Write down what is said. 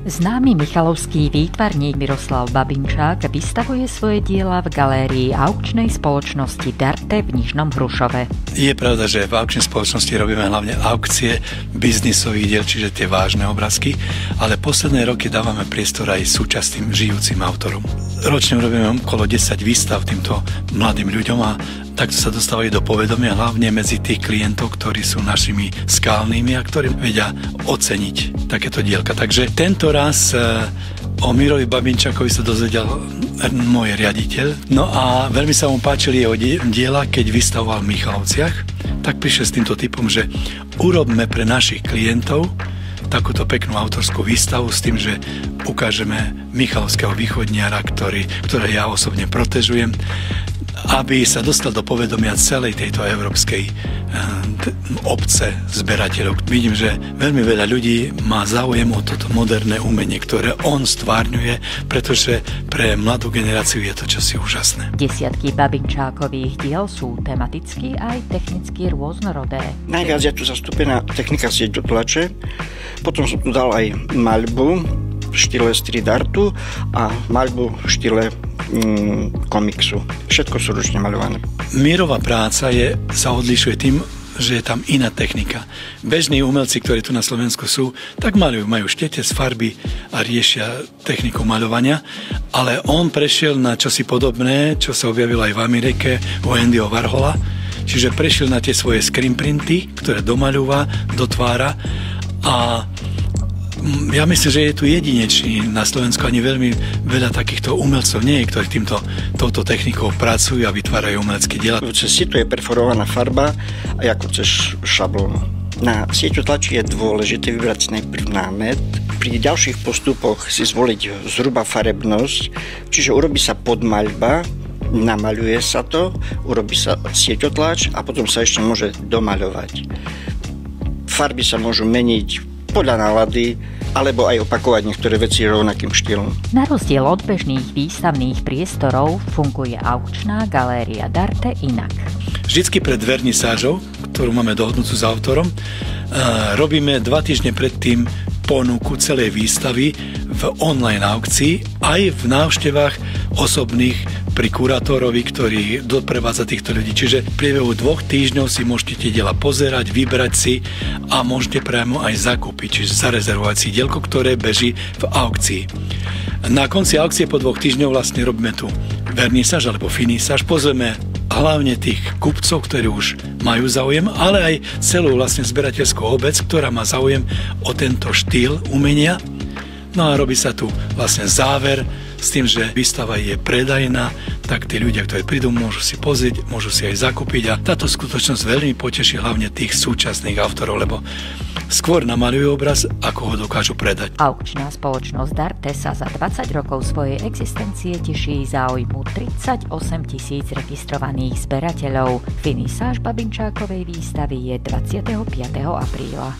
Známy michalovský výtvarník Miroslav Babinčák vystavuje svoje diela v galérii aukčnej spoločnosti Darte v Nižnom Hrušove. Je pravda, že v aukčnej spoločnosti robíme hlavne aukcie biznisových diel, čiže tie vážne obrázky, ale posledné roky dávame priestor aj súčasným žijúcim autorom. Ročne robíme okolo 10 výstav týmto mladým ľuďom a takto sa dostávajú do povedomia hlavne medzi tých klientov, ktorí sú našimi skálnymi a ktorí vedia oceniť takéto dielka. Takže tento raz o Mirovi Babinčákovi sa dozvedel môj riaditeľ. No a veľmi sa mu páčili jeho diela, keď vystavoval v Michalovciach. Tak prišiel s týmto typom, že urobme pre našich klientov takúto peknú autorskú výstavu s tým, že ukážeme michalovského východniara, ktoré ja osobne protežujem, aby sa dostal do povedomia celej tejto európskej obce zberateľov. Vidím, že veľmi veľa ľudí má záujem o toto moderné umenie, ktoré on stvárňuje, pretože pre mladú generáciu je to čosi úžasné. Desiatky Babinčákových diel sú tematicky aj technicky rôznorodé. Najviac je tu zastúpená technika sieťotlače, potom som tu dal aj maľbu v štýle street artu a maľbu v štýle komiksu. Všetko sú ručne maľované. Mirova práca sa odlišuje tým, že je tam iná technika. Bežní umelci, ktorí tu na Slovensku sú, tak majú štete z farby a riešia techniku maľovania, ale on prešiel na čosi podobné, čo sa objavilo aj v Amerike u Andyho Warhola, čiže prešiel na tie svoje screen printy, ktoré domaľúva, dotvára a ja myslím, že je tu jedinečný na Slovensku, ani veľmi veľa takýchto umelcov nie je, ktorí touto technikou pracujú a vytvárajú umelecké diela. Cez sito je perforovaná farba a ako cez šablón. Na sieťotlači je dôležité vybrať si najprv námet, pri ďalších postupoch si zvoliť zhruba farebnosť, čiže urobí sa podmaľba, namaľuje sa to, urobí sa sieťotlač a potom sa ešte môže domaľovať. Farby sa môžu meniť podľa nálady, alebo aj opakovať niektoré veci rovnakým štýlom. Na rozdiel od bežných výstavných priestorov funguje aukčná galéria Darte inak. Vždycky pred vernisážou, ktorú máme dohodnutú s autorom, robíme 2 týždne predtým ponuku celej výstavy v online aukcii aj v návštevách osobných pri kurátorovi, ktorý doprevádza týchto ľudí. Čiže v priebehu 2 týždňov si môžete tie diela pozerať, vybrať si a môžete priamo aj zakúpiť, čiže zarezervovať si dielko, ktoré beží v aukcii. Na konci aukcie po 2 týždňov vlastne robíme tu vernisáž alebo finisáž, pozrieme hlavne tých kupcov, ktorí už majú záujem, ale aj celú vlastne zberateľskú obec, ktorá má záujem o tento štýl umenia. No a robí sa tu vlastne záver s tým, že výstava je predajná, tak tí ľudia, ktorí prídu, môžu si pozrieť, môžu si aj zakúpiť a táto skutočnosť veľmi poteší hlavne tých súčasných autorov, lebo skôr namaľujú obraz, ako ho dokážu predať. Aukčná spoločnosť Darte sa za 20 rokov svojej existencie teší záujmu 38 000 registrovaných zberateľov. Finisáž Babinčákovej výstavy je 25. apríla.